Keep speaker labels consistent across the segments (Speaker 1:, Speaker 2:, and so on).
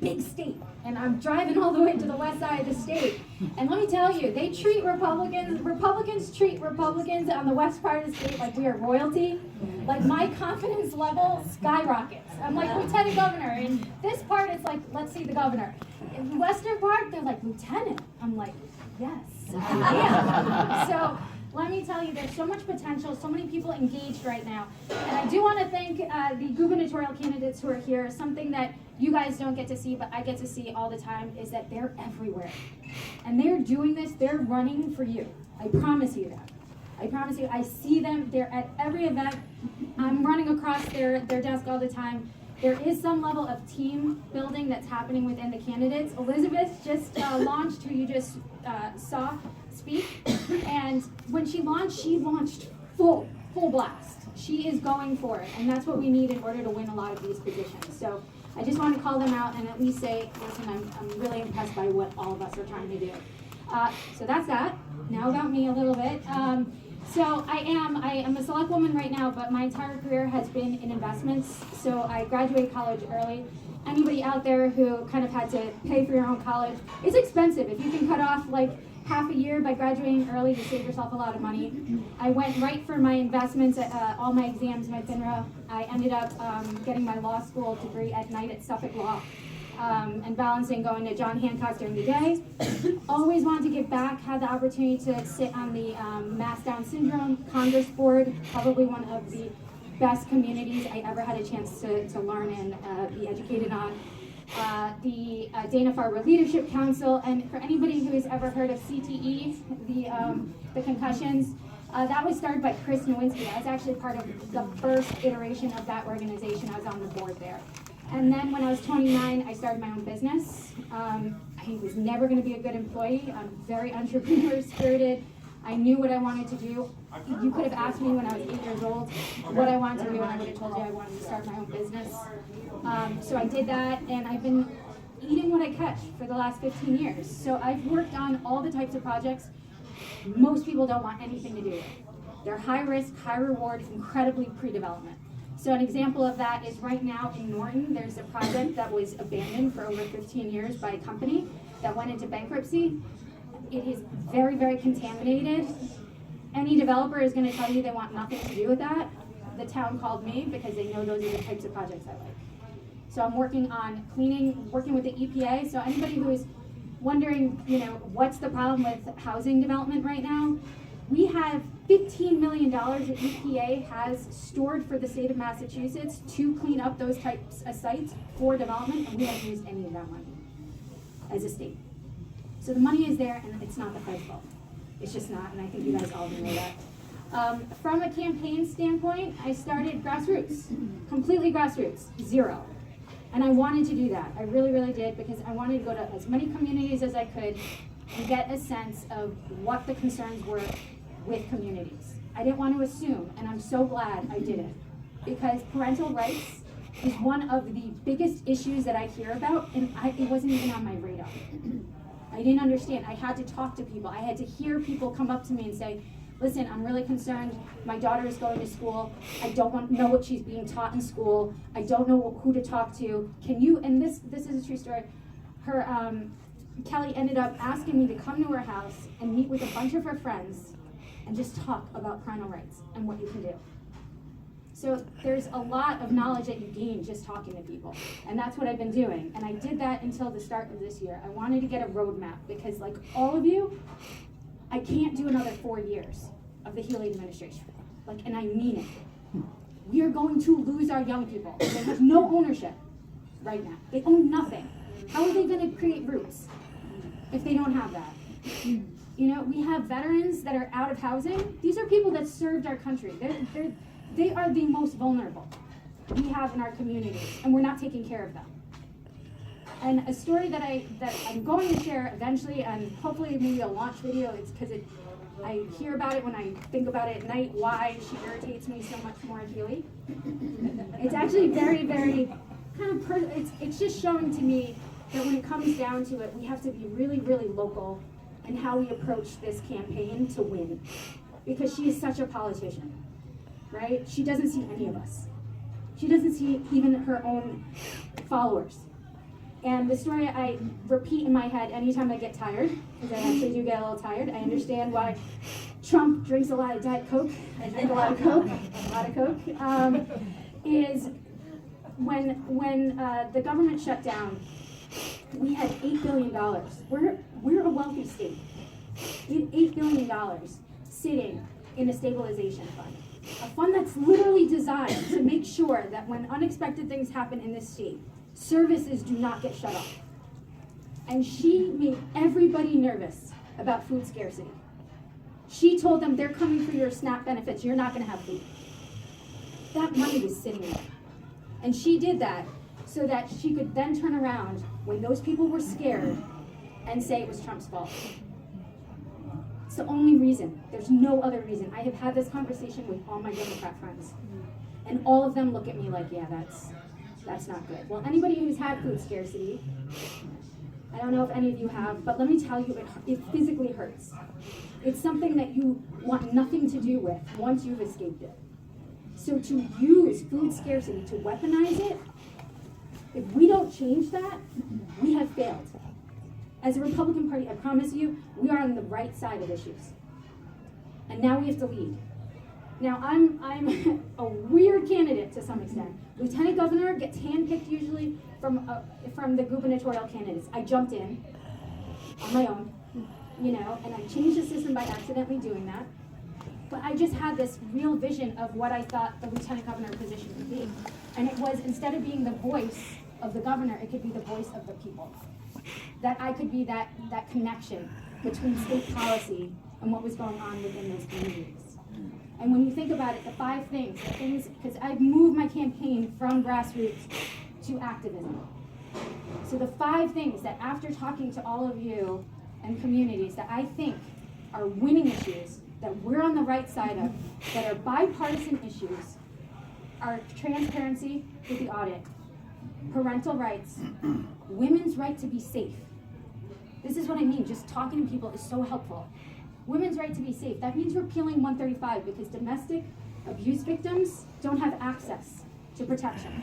Speaker 1: big state, and I'm driving all the way to the west side of the state. And let me tell you, they treat Republicans treat Republicans on the west part of the state like we are royalty. Like, my confidence level skyrockets. I'm like, Lieutenant Governor. In this part, it's like, let's see the governor. In the western part, they're like, Lieutenant. I'm like, yes, I am. So let me tell you, there's so much potential, so many people engaged right now. And I do want to thank the gubernatorial candidates who are here. Something that you guys don't get to see, but I get to see all the time, is that they're everywhere. And they're doing this, they're running for you. I promise you that. I promise you, I see them, they're at every event. I'm running across their desk all the time. There is some level of team building that's happening within the candidates. Elizabeth just launched, who you just saw speak, and when she launched full blast. She is going for it, and that's what we need in order to win a lot of these positions. So I just want to call them out and at least say, listen, I'm really impressed by what all of us are trying to do. So that's that. Now about me a little bit. So I am a select woman right now, but my entire career has been in investments. So I graduated college early. Anybody out there who kind of had to pay for your own college, it's expensive. If you can cut off like half a year by graduating early, you save yourself a lot of money. I went right for my investments, all my exams, my FINRA. I ended up getting my law school degree at night at Suffolk Law. And balancing going to John Hancock during the day. Always wanted to give back, had the opportunity to sit on the Mass Down Syndrome Congress Board, probably one of the best communities I ever had a chance to learn and be educated on. The Dana-Farber Leadership Council, and for anybody who has ever heard of CTE, the concussions, that was started by Chris Nowinski. I was actually part of the first iteration of that organization. I was on the board there. And then when I was 29, I started my own business. I was never going to be a good employee. I'm very entrepreneur-spirited. I knew what I wanted to do. You could have asked me when I was 8 years old what I wanted to do, and I would have told you I wanted to start my own business. So I did that, and I've been eating what I catch for the last 15 years. So I've worked on all the types of projects most people don't want anything to do with. They're high risk, high reward, incredibly pre-development. So an example of that is right now in Norton, there's a project that was abandoned for over 15 years by a company that went into bankruptcy. It is very, very contaminated. Any developer is going to tell you they want nothing to do with that. The town called me because they know those are the types of projects I like. So I'm working on cleaning, working with the EPA. So anybody who is wondering, what's the problem with housing development right now? We have $15 million that EPA has stored for the state of Massachusetts to clean up those types of sites for development, and we haven't used any of that money as a state. So the money is there, and it's not the Fed's fault. It's just not, and I think you guys all know that. From a campaign standpoint, I started grassroots, completely grassroots, zero. And I wanted to do that. I really, really did, because I wanted to go to as many communities as I could and get a sense of what the concerns were with communities. I didn't want to assume, and I'm so glad I did it, because parental rights is one of the biggest issues that I hear about, and it wasn't even on my radar. I didn't understand. I had to talk to people. I had to hear people come up to me and say, listen, I'm really concerned. My daughter is going to school. I don't know what she's being taught in school. I don't know who to talk to. Can you, and this is a true story, Kelly ended up asking me to come to her house and meet with a bunch of her friends and just talk about parental rights and what you can do. So there's a lot of knowledge that you gain just talking to people, and that's what I've been doing. And I did that until the start of this year. I wanted to get a roadmap, because like all of you, I can't do another 4 years of the Healy administration. And I mean it. We are going to lose our young people. They have no ownership right now. They own nothing. How are they going to create roots if they don't have that? We have veterans that are out of housing. These are people that served our country. They are the most vulnerable we have in our communities, and we're not taking care of them. And a story that I'm going to share eventually, and hopefully maybe a launch video, it's because I hear about it when I think about it at night, why she irritates me so much more at Healy. It's actually very, very kind of, it's just showing to me that when it comes down to it, we have to be really, really local in how we approach this campaign to win. Because she is such a politician, right? She doesn't see any of us. She doesn't see even her own followers. And the story I repeat in my head anytime I get tired, because I actually do get a little tired. I understand why Trump drinks a lot of Diet Coke. I drink a lot of Coke, is when the government shut down, we had $8 billion. We're a wealthy state. We had $8 billion sitting in a stabilization fund. A fund that's literally designed to make sure that when unexpected things happen in this state, services do not get shut off. And she made everybody nervous about food scarcity. She told them, they're coming for your SNAP benefits, you're not gonna have food. That money was sitting there. And she did that so that she could then turn around when those people were scared and say it was Trump's fault. It's the only reason. There's no other reason. I have had this conversation with all my Democrat friends. And all of them look at me like, yeah, that's not good. Well, anybody who's had food scarcity, I don't know if any of you have, but let me tell you, it physically hurts. It's something that you want nothing to do with once you've escaped it. So to use food scarcity to weaponize it, if we don't change that, we have failed. As a Republican Party, I promise you, we are on the right side of issues. And now we have to lead. Now, I'm a weird candidate to some extent. Lieutenant governor gets handpicked usually from the gubernatorial candidates. I jumped in on my own, and I changed the system by accidentally doing that. But I just had this real vision of what I thought the lieutenant governor position would be. And it was, instead of being the voice of the governor, it could be the voice of the people. That I could be that connection between state policy and what was going on within those communities. And when you think about it, the things, because I've moved my campaign from grassroots to activism. So the 5 things that after talking to all of you and communities that I think are winning issues, that we're on the right side of, that are bipartisan issues, are transparency with the audit, parental rights, women's right to be safe. This is what I mean, just talking to people is so helpful. Women's right to be safe, that means repealing 135 because domestic abuse victims don't have access to protection.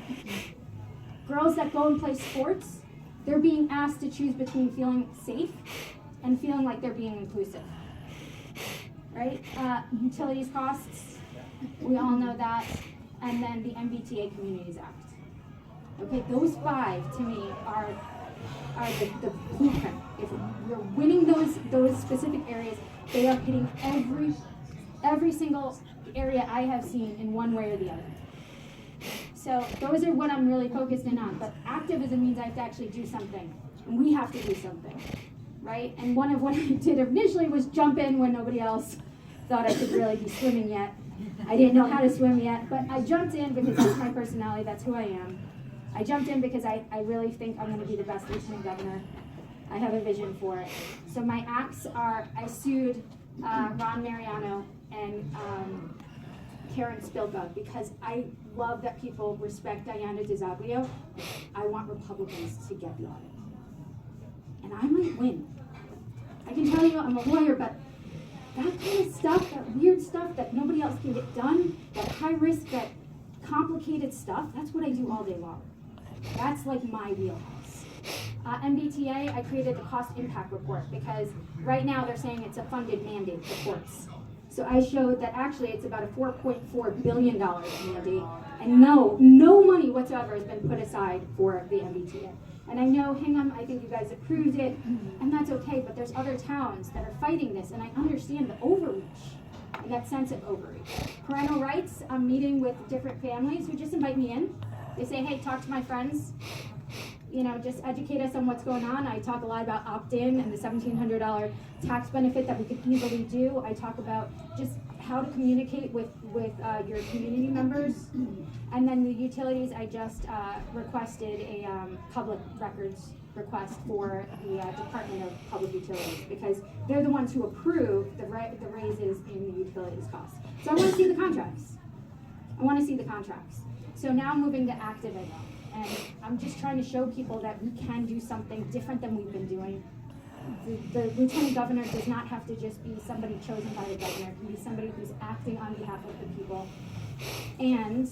Speaker 1: Girls that go and play sports, they're being asked to choose between feeling safe and feeling like they're being inclusive. Right? Utilities costs, we all know that, and then the MBTA Communities Act. Okay, those 5 to me are the blueprint. If we're winning those specific areas, they are hitting every single area I have seen in one way or the other. So those are what I'm really focused in on. But activism means I have to actually do something, and we have to do something, right? And one of what I did initially was jump in when nobody else thought I could really be swimming yet. I didn't know how to swim yet, but I jumped in because that's my personality, that's who I am. I jumped in because I really think I'm going to be the best lieutenant governor. I have a vision for it. So my acts are, I sued Ron Mariano and Karen Spilka because I love that people respect Diana DiZoglio. I want Republicans to get the audit. And I might win. I can tell you I'm a lawyer, but that kind of stuff, that weird stuff that nobody else can get done, that high risk, that complicated stuff, that's what I do all day long. That's like my wheelhouse. MBTA, I created the cost impact report because right now they're saying it's a funded mandate for courts. So I showed that actually it's about a $4.4 billion mandate, and no money whatsoever has been put aside for the MBTA. And I know Hingham, I think you guys approved it, and that's okay, but there's other towns that are fighting this, and I understand the overreach, and that sense of overreach. Parental rights, I'm meeting with different families who just invite me in. They say, hey, talk to my friends, just educate us on what's going on. I talk a lot about opt-in and the $1,700 tax benefit that we could easily do. I talk about just how to communicate with your community members. And then the utilities, I just requested a public records request for the Department of Public Utilities because they're the ones who approve the raises in the utilities costs. So I want to see the contracts. So now I'm moving to activism. And I'm just trying to show people that we can do something different than we've been doing. The lieutenant governor does not have to just be somebody chosen by the governor. It can be somebody who's acting on behalf of the people. And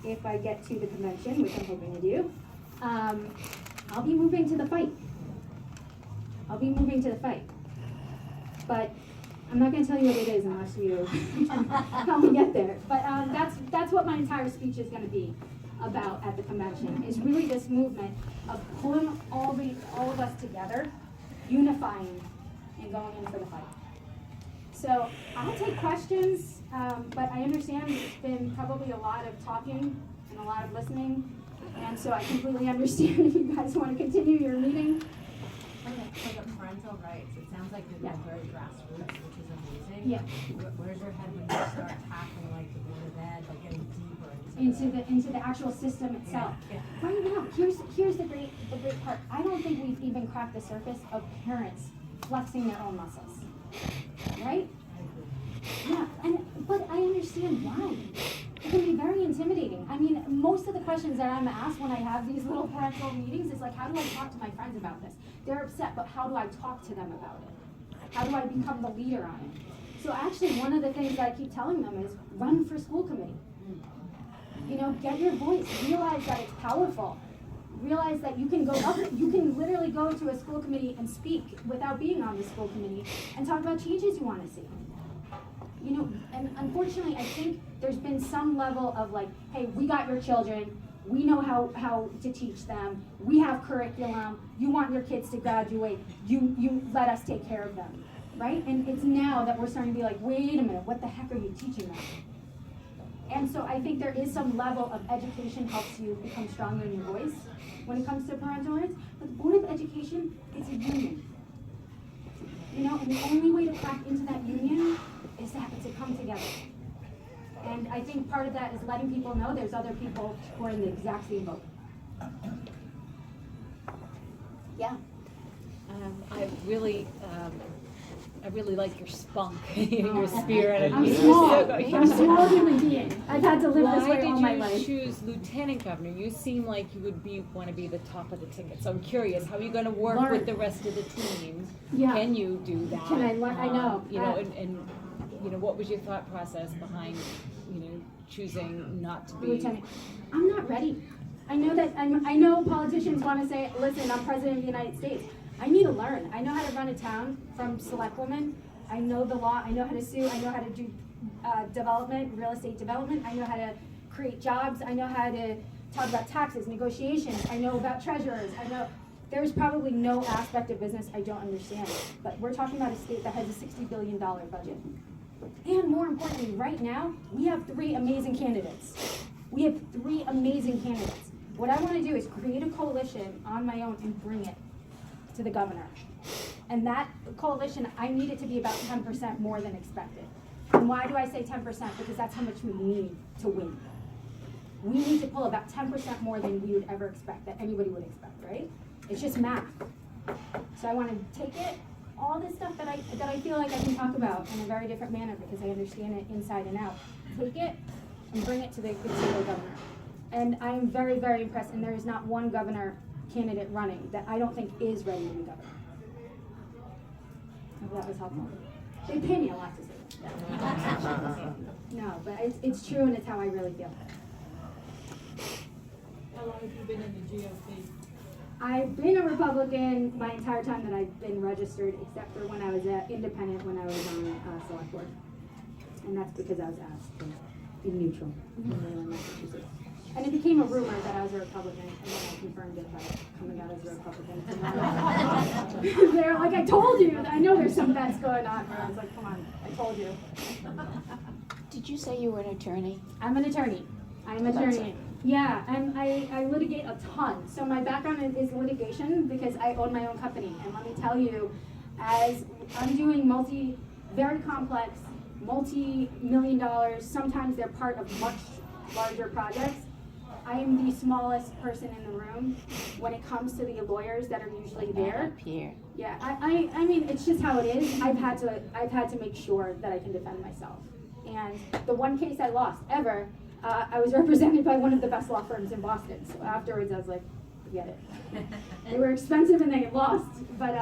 Speaker 1: if I get to the convention, which I'm hoping to do, I'll be moving to the fight. I'll be moving to the fight. But I'm not going to tell you what it is unless you help me get there. But that's what my entire speech is going to be about at the convention, is really this movement of pulling all of us together, unifying, and going into the fight. So I'll take questions, but I understand it's been probably a lot of talking and a lot of listening, and so I completely understand if you guys want to continue your meeting.
Speaker 2: For the parental rights, it sounds like you're going very grassroots, which is amazing.
Speaker 1: Yeah.
Speaker 2: Where's your head when you start tackling like the Board of Ed, like getting deeper
Speaker 1: into the actual system itself?
Speaker 2: Yeah.
Speaker 1: Right now, here's the great part. I don't think we've even cracked the surface of parents flexing their own muscles. Right? Yeah, but I understand why. It can be very intimidating. I mean, most of the questions that I'm asked when I have these little parental meetings is like, how do I talk to my friends about this? They're upset, but how do I talk to them about it? How do I become the leader on it? So actually, one of the things that I keep telling them is run for school committee. You know, get your voice. Realize that it's powerful. Realize that you can you can literally go to a school committee and speak without being on the school committee and talk about changes you want to see. You know, and unfortunately, I think there's been some level of like, hey, we got your children. We know how to teach them. We have curriculum. You want your kids to graduate. You let us take care of them, right? And it's now that we're starting to be like, wait a minute, what the heck are you teaching them? And so I think there is some level of education helps you become stronger in your voice when it comes to parental rights. But the Board of Education is a union. You know, and the only way to crack into that union is to come together. And I think part of that is letting people know there's other people who are in the exact same boat. Yeah.
Speaker 3: I really like your spunk, your spirit.
Speaker 1: I'm small human being. I've had to live this way all my life.
Speaker 3: Why did you choose lieutenant governor? You seem like you would want to be the top of the ticket. So I'm curious, how are you going to work with the rest of the team? Yeah. Can you do that?
Speaker 1: Can I learn? I know.
Speaker 3: You know, and you know, what was your thought process behind, you know, choosing not to be
Speaker 1: lieutenant? I'm not ready. I know that I know politicians want to say, listen, I'm president of the United States. I need to learn. I know how to run a town from select woman. I know the law. I know how to sue. I know how to do development, real estate development. I know how to create jobs. I know how to talk about taxes, negotiations. I know about treasurers. I know there's probably no aspect of business I don't understand. But we're talking about a state that has a $60 billion budget. And more importantly, right now, we have 3 amazing candidates. We have 3 amazing candidates. What I want to do is create a coalition on my own and bring it to the governor. And that coalition, I need it to be about 10% more than expected. And why do I say 10%? Because that's how much we need to win. We need to pull about 10% more than we would ever expect, that anybody would expect, right? It's just math. So I want to take it, all this stuff that I feel like I can talk about in a very different manner because I understand it inside and out. Take it and bring it to the governor. And I am very, very impressed, and there is not one governor candidate running that I don't think is ready to be governor. I hope that was helpful. They pay me a lot to say that. No, but it's true, and it's how I really feel.
Speaker 4: How long have you been in the GOP?
Speaker 1: I've been a Republican my entire time that I've been registered, except for when I was independent, when I was on select board. And that's because I was asked to be neutral in Massachusetts. And it became a rumor that I was a Republican, and then I confirmed it by coming out as a Republican. They're like, I told you. I know there's some bets going on. And I was like, come on, I told you.
Speaker 5: Did you say you were an attorney?
Speaker 1: I'm an attorney. I'm an attorney. Yeah, and I litigate a ton. So my background is litigation because I own my own company. And let me tell you, as I'm doing very complex, multi-million dollars, sometimes they're part of much larger projects, I am the smallest person in the room when it comes to the lawyers that are usually there.
Speaker 5: Up here.
Speaker 1: Yeah, I mean, it's just how it is. I've had to make sure that I can defend myself. And the one case I lost ever, I was represented by one of the best law firms in Boston. So afterwards, I was like, forget it. They were expensive and they lost. But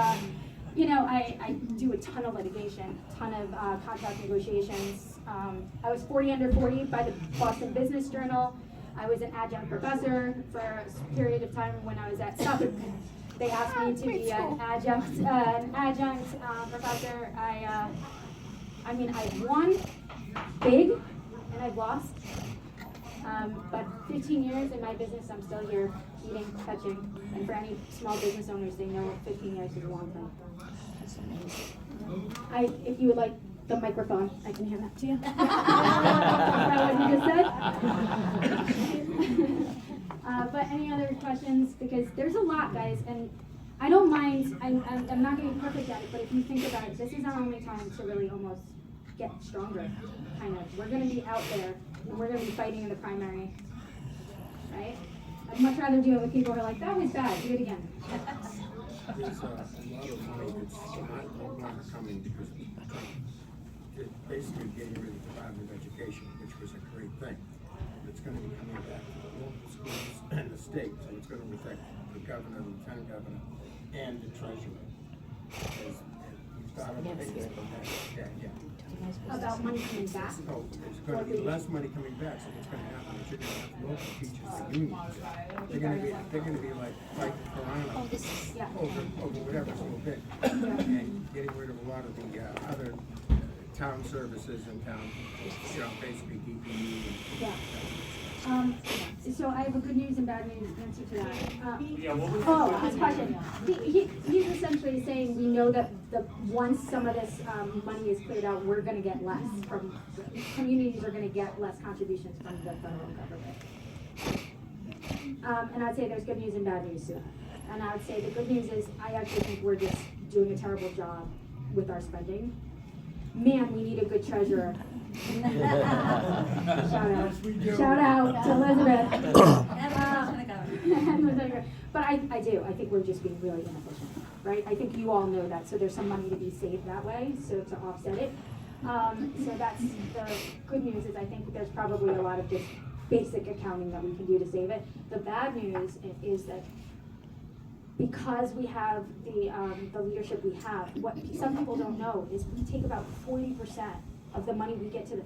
Speaker 1: you know, I do a ton of litigation, ton of contract negotiations. I was 40 under 40 by the Boston Business Journal. I was an adjunct professor for a period of time when I was at Suffolk. They asked me to be an adjunct professor. I mean, I've won big and I've lost. But 15 years in my business, I'm still here eating, touching. And for any small business owners, they know 15 years is a long time. If you would like the microphone, I can hand that to you. Is that what you just said? But any other questions? Because there's a lot, guys, and I don't mind. I'm not going to be perfect at it, but if you think about it, this is our only time to really almost get stronger. Kind of. We're going to be out there, and we're going to be fighting in the primary, right? I'd much rather do it with people who are like, that was bad. Do it again.
Speaker 6: There's a lot of money that's not no longer coming because it's basically getting rid of the Department of Education, which was a great thing. It's going to be coming back to the local schools and the state, so it's going to affect the governor, the lieutenant governor, and the treasurer.
Speaker 1: About money coming back.
Speaker 6: So there's going to be less money coming back. So what's going to happen is you're going to have local teachers, the unions. They're going to be like fighting Corona over whatever's a little bit, and getting rid of a lot of the other town services in town. Basically DPE.
Speaker 1: Yeah. So I have a good news and bad news answer to that. His question. He's essentially saying we know that once some of this money is cleared out, we're going to get less from communities are going to get less contributions from the federal government. And I'd say there's good news and bad news to that. And I would say the good news is I actually think we're just doing a terrible job with our spending. Man, we need a good treasurer. Shout out to Elizabeth. But I do. I think we're just being really inefficient, right? I think you all know that. So there's some money to be saved that way, so to offset it. So that's the good news is I think there's probably a lot of just basic accounting that we can do to save it. The bad news is that because we have the leadership we have, what some people don't know is we take about 40% of the money we get to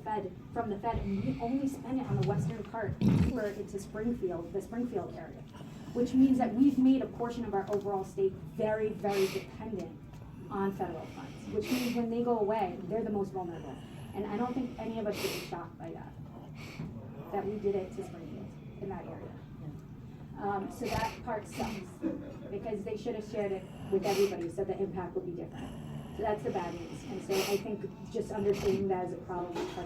Speaker 1: from the Fed, and we only spend it on the western part where into Springfield, the Springfield area, which means that we've made a portion of our overall state very, very dependent on federal funds, which means when they go away, they're the most vulnerable. And I don't think any of us should be shocked by that we did it to Springfield in that area. So that part sucks because they should have shared it with everybody so the impact would be different. So that's the bad news. And so I think just understanding that as a problem is part